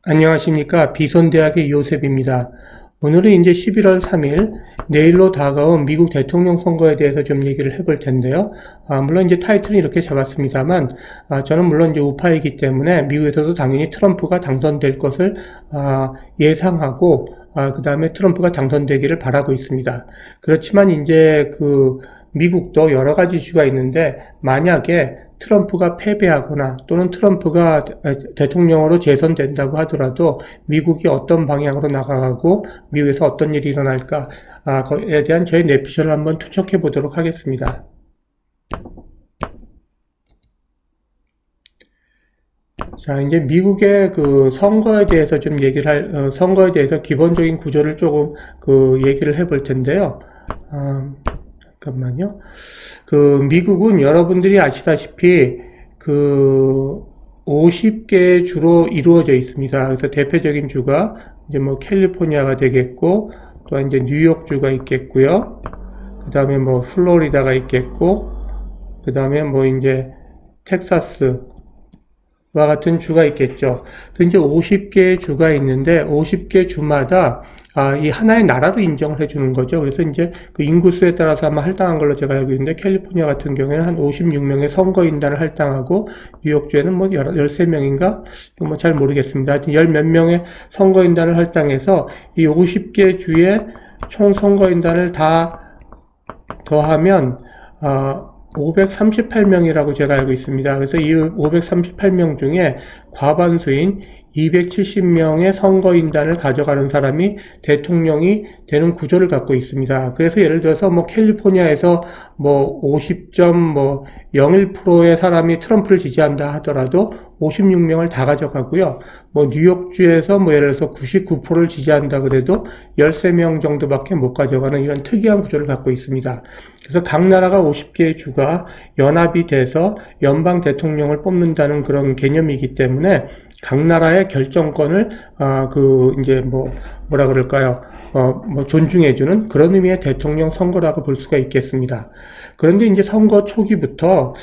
안녕하십니까. 비손대학의 요셉입니다. 오늘은 이제 11월 3일 내일로 다가온 미국 대통령 선거에 대해서 좀 얘기를 해볼 텐데요. 물론 이제 타이틀은 이렇게 잡았습니다만, 저는 물론 이제 우파이기 때문에 미국에서도 당연히 트럼프가 당선될 것을 예상하고, 그 다음에 트럼프가 당선되기를 바라고 있습니다. 그렇지만 이제 미국도 여러 가지 이슈가 있는데, 만약에 트럼프가 패배하거나 또는 트럼프가 대통령으로 재선된다고 하더라도 미국이 어떤 방향으로 나가고 미국에서 어떤 일이 일어날까에 대한 저의 내피셜을 한번 투척해 보도록 하겠습니다. 자, 이제 미국의 선거에 대해서 좀 선거에 대해서 기본적인 구조를 조금 얘기를 해볼 텐데요. 잠깐만요. 미국은 여러분들이 아시다시피 50개 주로 이루어져 있습니다. 그래서 대표적인 주가 이제 뭐 캘리포니아가 되겠고, 또 이제 뉴욕주가 있겠고요. 그 다음에 뭐 플로리다가 있겠고, 그 다음에 뭐 이제 텍사스와 같은 주가 있겠죠. 이제 50개의 주가 있는데 50개 주마다 이 하나의 나라로 인정을 해주는 거죠. 그래서 이제 인구수에 따라서 아마 할당한 걸로 제가 알고 있는데, 캘리포니아 같은 경우에는 한 56명의 선거인단을 할당하고, 뉴욕주에는 뭐 13명인가? 뭐 잘 모르겠습니다. 하여튼 10몇 명의 선거인단을 할당해서 이 50개 주의 총 선거인단을 다 더하면 538명이라고 제가 알고 있습니다. 그래서 이 538명 중에 과반수인 270명의 선거인단을 가져가는 사람이 대통령이 되는 구조를 갖고 있습니다. 그래서 예를 들어서 뭐 캘리포니아에서 뭐 50.01%의 사람이 트럼프를 지지한다 하더라도 56명을 다 가져가고요. 뭐 뉴욕주에서 뭐 예를 들어서 99%를 지지한다 그래도 13명 정도밖에 못 가져가는 이런 특이한 구조를 갖고 있습니다. 그래서 각 나라가 50개의 주가 연합이 돼서 연방 대통령을 뽑는다는 그런 개념이기 때문에 각 나라의 결정권을 이제 뭐라 그럴까요? 존중해주는 그런 의미의 대통령 선거라고 볼 수가 있겠습니다. 그런데 이제 선거 초기부터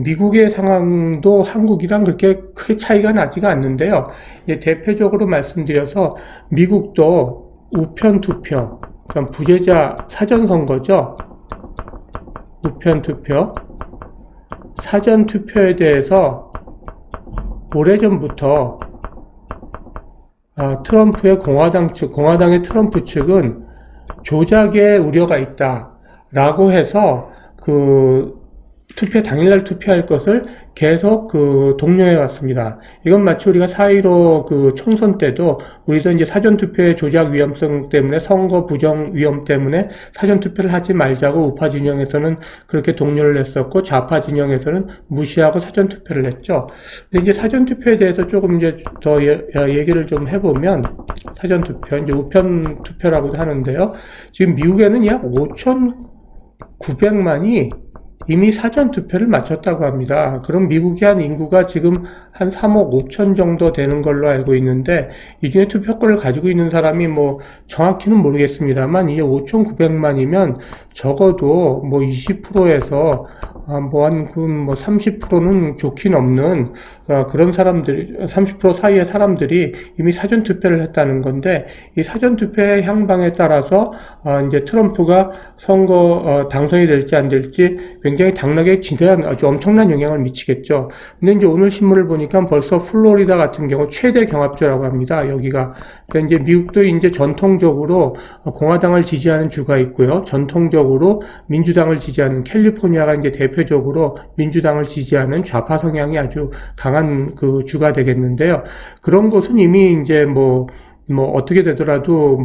미국의 상황도 한국이랑 그렇게 크게 차이가 나지가 않는데요. 이제 대표적으로 말씀드려서 미국도 우편 투표, 그러니까 부재자 사전 선거죠. 우편 투표, 사전 투표에 대해서 오래전부터 트럼프의 공화당의 트럼프 측은 조작의 우려가 있다라고 해서 당일날 투표할 것을 계속 독려해 왔습니다. 이건 마치 우리가 4.15 총선 때도 우리도 이제 사전투표의 조작 위험성 때문에, 선거 부정 위험 때문에 사전투표를 하지 말자고 우파 진영에서는 그렇게 독려를 했었고, 좌파 진영에서는 무시하고 사전투표를 했죠. 근데 이제 사전투표에 대해서 조금 이제 더 얘기를 좀 해보면, 사전투표, 이제 우편투표라고도 하는데요. 지금 미국에는 약 5,900만이 이미 사전투표를 마쳤다고 합니다. 그럼 미국의 한 인구가 지금 한 3억 5천 정도 되는 걸로 알고 있는데, 이 중에 투표권을 가지고 있는 사람이 뭐 정확히는 모르겠습니다만, 이게 5,900만이면 적어도 뭐 20%에서 한 30%는 좋게 넘는 그런 사람들, 30% 사이의 사람들이 이미 사전투표를 했다는 건데, 이 사전투표의 향방에 따라서 이제 트럼프가 당선이 될지 안 될지 굉장히 당락에 지대한 아주 엄청난 영향을 미치겠죠. 근데 이제 오늘 신문을 보니까 벌써 플로리다 같은 경우 최대 경합주라고 합니다. 여기가. 그러니까 이제 미국도 이제 전통적으로 공화당을 지지하는 주가 있고요. 전통적으로 민주당을 지지하는 캘리포니아가 이제 대표적으로 민주당을 지지하는 좌파 성향이 아주 강한 주가 되겠는데요. 그런 곳은 이미 이제 어떻게 되더라도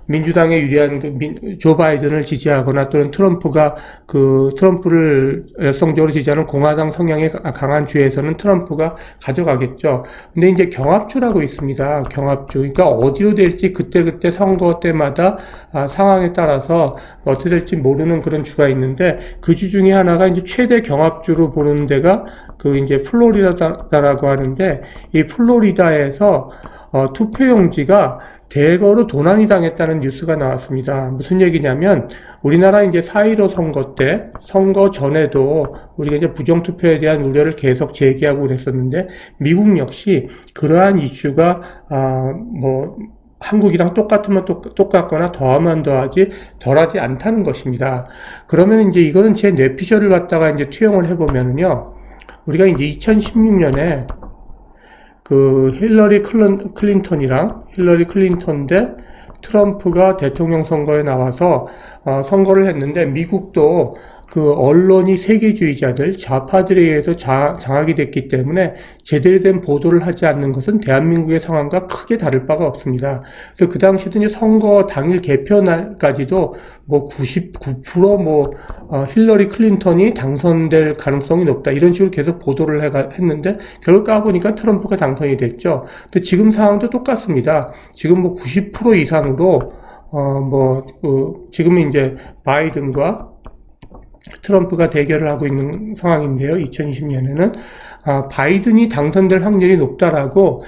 민주당에 유리한 조 바이든을 지지하거나, 또는 트럼프를 열성적으로 지지하는 공화당 성향이 강한 주에서는 트럼프가 가져가겠죠. 근데 이제 경합주라고 있습니다. 경합주. 그러니까 어디로 될지 그때 선거 때마다 상황에 따라서 어떻게 될지 모르는 그런 주가 있는데, 그 주 중에 하나가 이제 최대 경합주로 보는 데가 이제 플로리다라고 하는데, 이 플로리다에서 투표용지가 대거로 도난이 당했다는 뉴스가 나왔습니다. 무슨 얘기냐면 우리나라 이제 4.15 선거 때, 선거 전에도 우리가 이제 부정투표에 대한 우려를 계속 제기하고 그랬었는데 미국 역시 그러한 이슈가 한국이랑 똑같으면 똑같거나 더하면 더하지 덜하지 않다는 것입니다. 그러면 이제 이거는 제 뇌피셜을 갖다가 이제 투영을 해보면은요, 우리가 이제 2016년에 그 힐러리 클린턴 대 트럼프가 대통령 선거에 나와서 선거를 했는데 미국도 그 언론이 세계주의자들, 좌파들에 의해서 장악이 됐기 때문에 제대로 된 보도를 하지 않는 것은 대한민국의 상황과 크게 다를 바가 없습니다. 그래서 그 당시에도 이제 선거 당일 개표 날까지도 뭐 99% 힐러리 클린턴이 당선될 가능성이 높다 이런 식으로 계속 보도를 했는데 결국 까보니까 트럼프가 당선이 됐죠. 근데 지금 상황도 똑같습니다. 지금 뭐 90% 이상으로 지금은 이제 바이든과 트럼프가 대결을 하고 있는 상황인데요. 2020년에는 바이든이 당선될 확률이 높다라고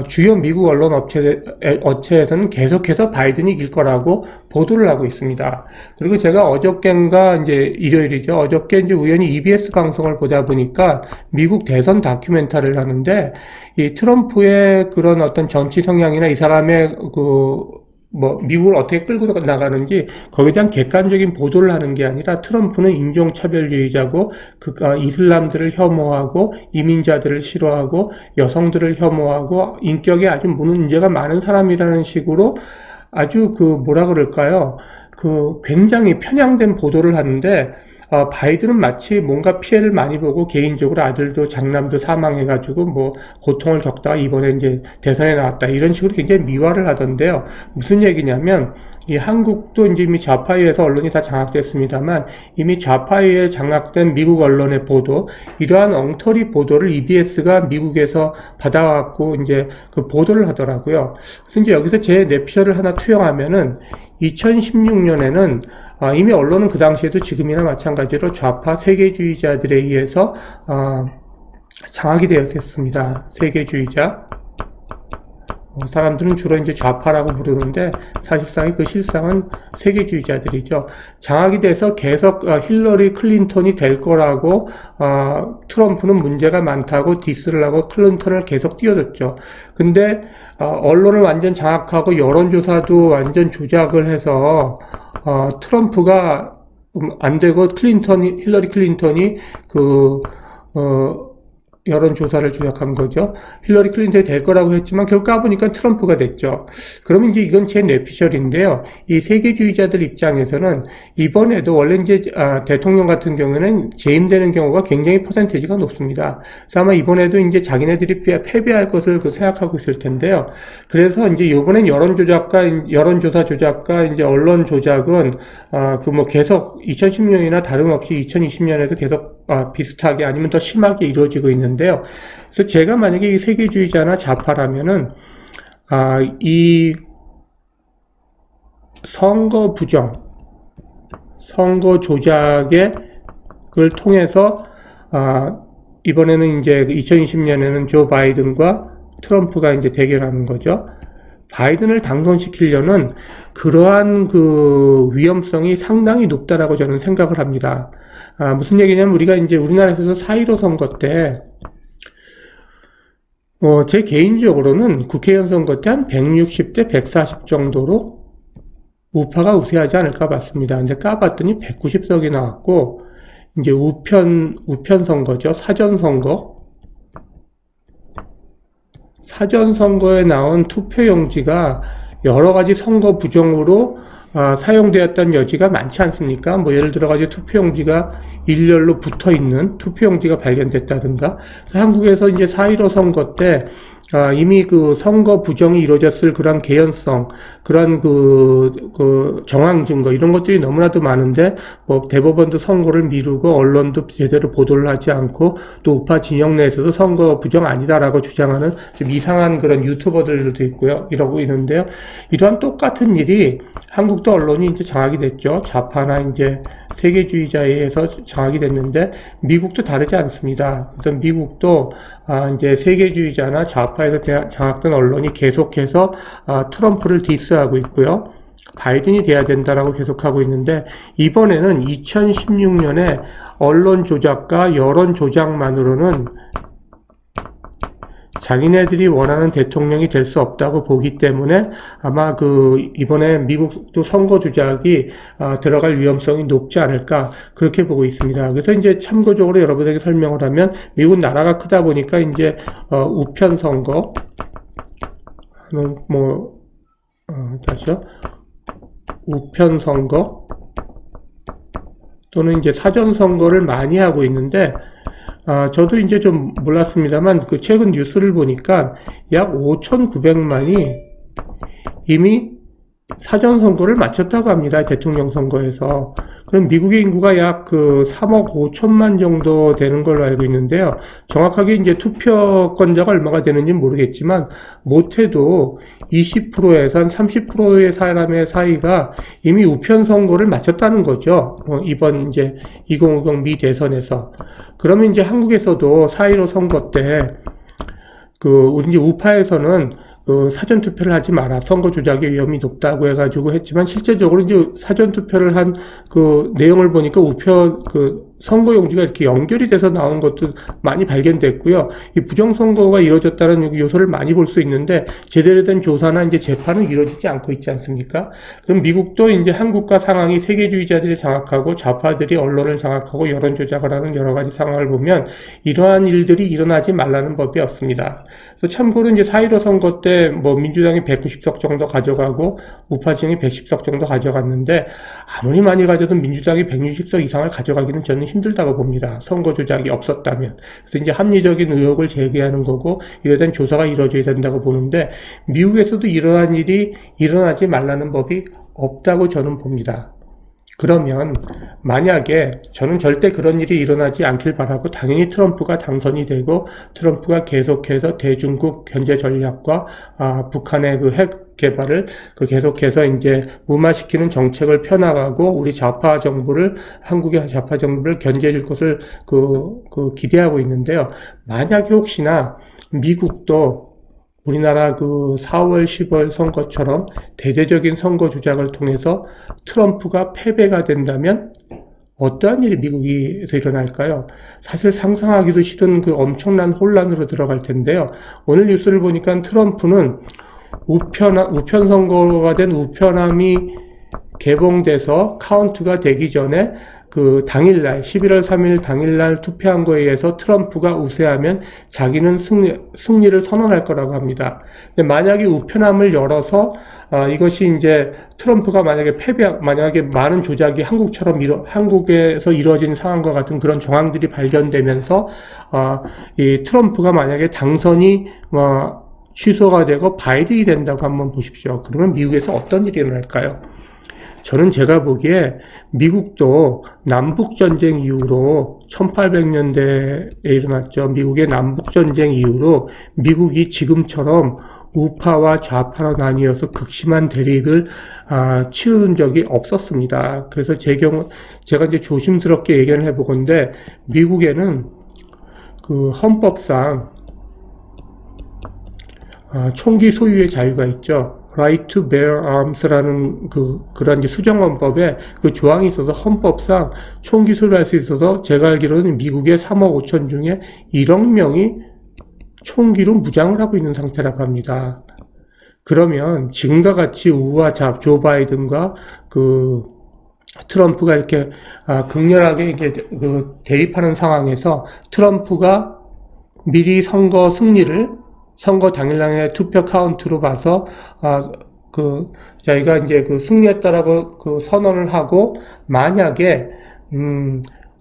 주요 미국 언론 업체에서는 계속해서 바이든이 이길 거라고 보도를 하고 있습니다. 그리고 제가 어저께인가 이제 일요일이죠. 어저께 이제 우연히 EBS 방송을 보다 보니까 미국 대선 다큐멘터리를 하는데 이 트럼프의 그런 어떤 정치 성향이나 이 사람의 미국을 어떻게 끌고 나가는지 거기에 대한 객관적인 보도를 하는 게 아니라 트럼프는 인종차별주의자고 이슬람들을 혐오하고 이민자들을 싫어하고 여성들을 혐오하고 인격에 아주 문제가 많은 사람이라는 식으로 아주 뭐라 그럴까요? 굉장히 편향된 보도를 하는데 바이든은 마치 뭔가 피해를 많이 보고 개인적으로 아들도 장남도 사망해가지고 고통을 겪다가 이번에 이제 대선에 나왔다 이런 식으로 굉장히 미화를 하던데요. 무슨 얘기냐면 이 한국도 이제 이미 좌파에 의해서 언론이 다 장악됐습니다만 이미 좌파에 의해 장악된 미국 언론의 보도, 이러한 엉터리 보도를 EBS가 미국에서 받아갖고 이제 그 보도를 하더라고요. 그래서 이제 여기서 제 뇌피셜을 하나 투영하면은 2016년에는 이미 언론은 그 당시에도 지금이나 마찬가지로 좌파 세계주의자들에 의해서 장악이 되었습니다. 세계주의자. 사람들은 주로 이제 좌파라고 부르는데 사실상의 그 실상은 세계주의자들이죠. 장악이 돼서 계속 힐러리 클린턴이 될 거라고 트럼프는 문제가 많다고 디스를 하고 클린턴을 계속 띄워줬죠. 근데 언론을 완전 장악하고 여론조사도 완전 조작을 해서 트럼프가 안 되고 힐러리 클린턴이 여론조사를 조작한 거죠. 힐러리 클린턴이 될 거라고 했지만 결국 까보니까 트럼프가 됐죠. 그러면 이제 이건 제 뇌피셜인데요. 이 세계주의자들 입장에서는 이번에도 원래 이제 대통령 같은 경우에는 재임되는 경우가 굉장히 퍼센테이지가 높습니다. 그래서 아마 이번에도 이제 자기네들이 패배할 것을 생각하고 있을 텐데요. 그래서 이제 이번엔 여론조사 조작과 이제 언론 조작은 계속 2010년이나 다름없이 2020년에도 계속 비슷하게 아니면 더 심하게 이루어지고 있는데요. 그래서 제가 만약에 이 세계주의자나 좌파라면은 이 선거 부정, 선거 조작을 통해서 이번에는 이제 2020년에는 조 바이든과 트럼프가 이제 대결하는 거죠. 바이든을 당선시키려는 그러한 위험성이 상당히 높다라고 저는 생각을 합니다. 무슨 얘기냐면 우리가 이제 우리나라에서 4.15 선거 때 제 개인적으로는 국회의원 선거 때 한 160대 140 정도로 우파가 우세하지 않을까 봤습니다. 근데 까봤더니 190석이 나왔고 이제 우편 선거죠. 사전 선거에 나온 투표용지가 여러 가지 선거 부정으로 사용되었던 여지가 많지 않습니까? 예를 들어가지고 투표용지가 일렬로 붙어 있는 투표용지가 발견됐다든가. 한국에서 이제 4.15 선거 때 이미 선거 부정이 이루어졌을 그런 개연성, 그런 정황 증거, 이런 것들이 너무나도 많은데, 대법원도 선거를 미루고, 언론도 제대로 보도를 하지 않고, 또 우파 진영 내에서도 선거 부정 아니다라고 주장하는 좀 이상한 그런 유튜버들도 있고요. 이러고 있는데요. 이러한 똑같은 일이 한국도 언론이 이제 장악이 됐죠. 좌파나 이제 세계주의자에 의해서 장악이 됐는데, 미국도 다르지 않습니다. 그래서 미국도 이제 세계주의자나 좌파 좌파에서 장악된 언론이 계속해서 트럼프를 디스하고 있고요. 바이든이 돼야 된다라고 계속하고 있는데, 이번에는 2016년에 언론 조작과 여론 조작만으로는 자기네들이 원하는 대통령이 될 수 없다고 보기 때문에 아마 이번에 미국도 선거 조작이 들어갈 위험성이 높지 않을까 그렇게 보고 있습니다. 그래서 이제 참고적으로 여러분에게 설명을 하면, 미국 나라가 크다 보니까 이제 우편 선거, 다시요. 우편 선거 또는 이제 사전 선거를 많이 하고 있는데, 저도 이제 좀 몰랐습니다만, 최근 뉴스를 보니까 약 5,900만이 이미 사전 선거를 마쳤다고 합니다. 대통령 선거에서. 그럼 미국의 인구가 약 3억 5천만 정도 되는 걸로 알고 있는데요. 정확하게 이제 투표권자가 얼마가 되는지 모르겠지만, 못해도 20%에서 한 30%의 사람의 사이가 이미 우편 선거를 마쳤다는 거죠. 이번 이제 2050 미 대선에서. 그러면 이제 한국에서도 4.15 선거 때, 우리 이제 우파에서는 사전 투표를 하지 마라, 선거 조작의 위험이 높다고 해가지고 했지만, 실제적으로 이제 사전 투표를 한 내용을 보니까 우표 선거 용지가 이렇게 연결이 돼서 나온 것도 많이 발견됐고요. 이 부정선거가 이루어졌다는 요소를 많이 볼 수 있는데, 제대로 된 조사나 이제 재판은 이루어지지 않고 있지 않습니까? 그럼 미국도 이제 한국과 상황이 세계주의자들이 장악하고 좌파들이 언론을 장악하고 여론 조작을 하는 여러 가지 상황을 보면 이러한 일들이 일어나지 말라는 법이 없습니다. 그래서 참고로 이제 4.15 선거 때 민주당이 190석 정도 가져가고 우파층이 110석 정도 가져갔는데, 아무리 많이 가져도 민주당이 160석 이상을 가져가기는 저는 힘들다고 봅니다. 선거 조작이 없었다면. 그래서 이제 합리적인 의혹을 제기하는 거고, 이에 대한 조사가 이루어져야 된다고 보는데, 미국에서도 이러한 일이 일어나지 말라는 법이 없다고 저는 봅니다. 그러면 만약에, 저는 절대 그런 일이 일어나지 않길 바라고, 당연히 트럼프가 당선이 되고 트럼프가 계속해서 대중국 견제 전략과 북한의 핵 개발을 계속해서 이제 무마시키는 정책을 펴나가고, 우리 좌파 정부를, 한국의 좌파 정부를 견제해 줄 것을 기대하고 있는데요. 만약에 혹시나 미국도 우리나라 4월, 10월 선거처럼 대대적인 선거 조작을 통해서 트럼프가 패배가 된다면 어떠한 일이 미국에서 일어날까요? 사실 상상하기도 싫은 엄청난 혼란으로 들어갈 텐데요. 오늘 뉴스를 보니까 트럼프는 우편 선거가 된 우편함이 개봉돼서 카운트가 되기 전에 당일날 11월 3일 당일날 투표한 거에 의해서 트럼프가 우세하면 자기는 승리를 선언할 거라고 합니다. 근데 만약에 우편함을 열어서 이것이 이제 트럼프가 만약에 많은 조작이 한국에서 이루어진 상황과 같은 그런 정황들이 발견되면서 이 트럼프가 만약에 당선이 취소가 되고 바이든이 된다고 한번 보십시오. 그러면 미국에서 어떤 일이 일어날까요? 저는 제가 보기에 미국도 남북전쟁 이후로 1800년대에 일어났죠. 미국의 남북전쟁 이후로 미국이 지금처럼 우파와 좌파로 나뉘어서 극심한 대립을 치르는 적이 없었습니다. 그래서 제가 이제 조심스럽게 얘기를 해보건데, 미국에는 헌법상 총기 소유의 자유가 있죠. Right to bear arms라는 그런 이제 수정헌법에 조항이 있어서 헌법상 총기 소유할 수 있어서, 제가 알기로는 미국의 3억 5천 중에 1억 명이 총기로 무장을 하고 있는 상태라고 합니다. 그러면 지금과 같이 우와 조 바이든과 트럼프가 이렇게 극렬하게 이게 대립하는 상황에서 트럼프가 미리 선거 당일날의 투표 카운트로 봐서, 자기가 이제 승리했다라고 선언을 하고, 만약에,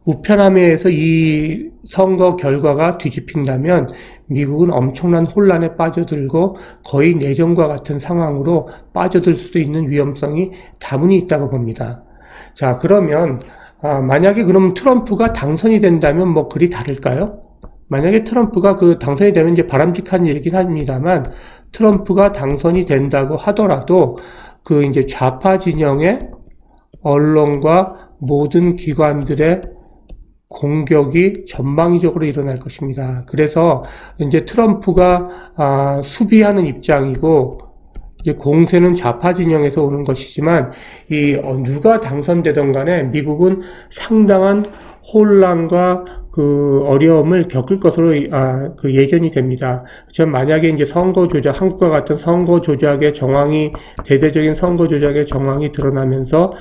우편함에 의해서 이 선거 결과가 뒤집힌다면, 미국은 엄청난 혼란에 빠져들고, 거의 내전과 같은 상황으로 빠져들 수도 있는 위험성이 다분히 있다고 봅니다. 자, 그러면, 만약에 그럼 트럼프가 당선이 된다면 그리 다를까요? 만약에 트럼프가 당선이 되면 이제 바람직한 일이긴 합니다만, 트럼프가 당선이 된다고 하더라도 이제 좌파 진영의 언론과 모든 기관들의 공격이 전방위적으로 일어날 것입니다. 그래서 이제 트럼프가 수비하는 입장이고, 이제 공세는 좌파 진영에서 오는 것이지만, 누가 당선되던 간에 미국은 상당한 혼란과 그 어려움을 겪을 것으로 그 예견이 됩니다. 전 만약에 이제 선거 조작, 한국과 같은 선거 조작의 정황이, 대대적인 선거 조작의 정황이 드러나면서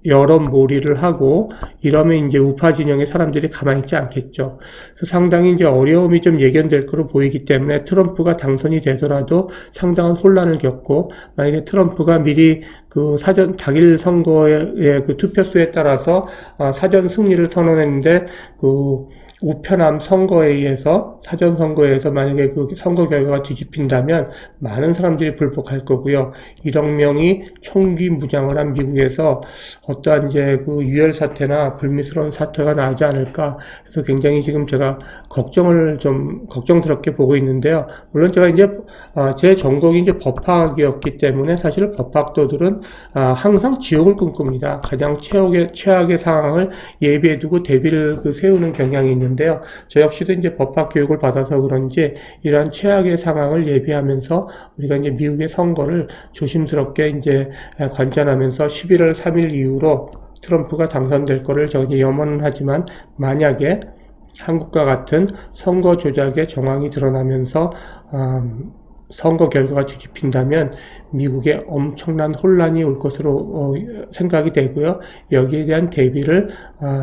여론몰이를 하고 이러면 이제 우파 진영의 사람들이 가만히 있지 않겠죠. 그래서 상당히 이제 어려움이 좀 예견될 거로 보이기 때문에 트럼프가 당선이 되더라도 상당한 혼란을 겪고, 만약에 트럼프가 미리 그 사전 당일 선거의 그 투표수에 따라서 사전 승리를 선언했는데 그 우편함 선거에 의해서, 사전 선거에 의해서 만약에 그 선거 결과가 뒤집힌다면 많은 사람들이 불복할 거고요. 1억 명이 총기 무장을 한 미국에서 어떠한 이제 그 유혈 사태나 불미스러운 사태가 나지 않을까 해서 굉장히 지금 제가 걱정스럽게 보고 있는데요. 물론 제가 이제 제 전공이 이제 법학이었기 때문에 사실 법학도들은 항상 지옥을 꿈꿉니다. 가장 최악의 상황을 예비해두고 대비를 세우는 경향이 있는 데요. 저 역시도 이제 법학 교육을 받아서 그런지 이러한 최악의 상황을 예비하면서 우리가 이제 미국의 선거를 조심스럽게 이제 관전하면서 11월 3일 이후로 트럼프가 당선될 거를 저는 염원하지만, 만약에 한국과 같은 선거 조작의 정황이 드러나면서 선거 결과가 뒤집힌다면 미국에 엄청난 혼란이 올 것으로 생각이 되고요. 여기에 대한 대비를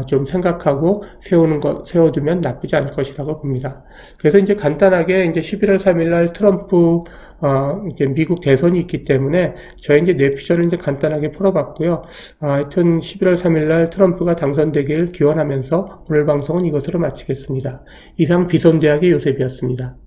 좀 생각하고 세워두면 나쁘지 않을 것이라고 봅니다. 그래서 이제 간단하게 이제 11월 3일 날 트럼프 이제 미국 대선이 있기 때문에 저희 이제 뇌피셜을 이제 간단하게 풀어봤고요. 하여튼 11월 3일 날 트럼프가 당선되길 기원하면서 오늘 방송은 이것으로 마치겠습니다. 이상 비손대학의 요셉이었습니다.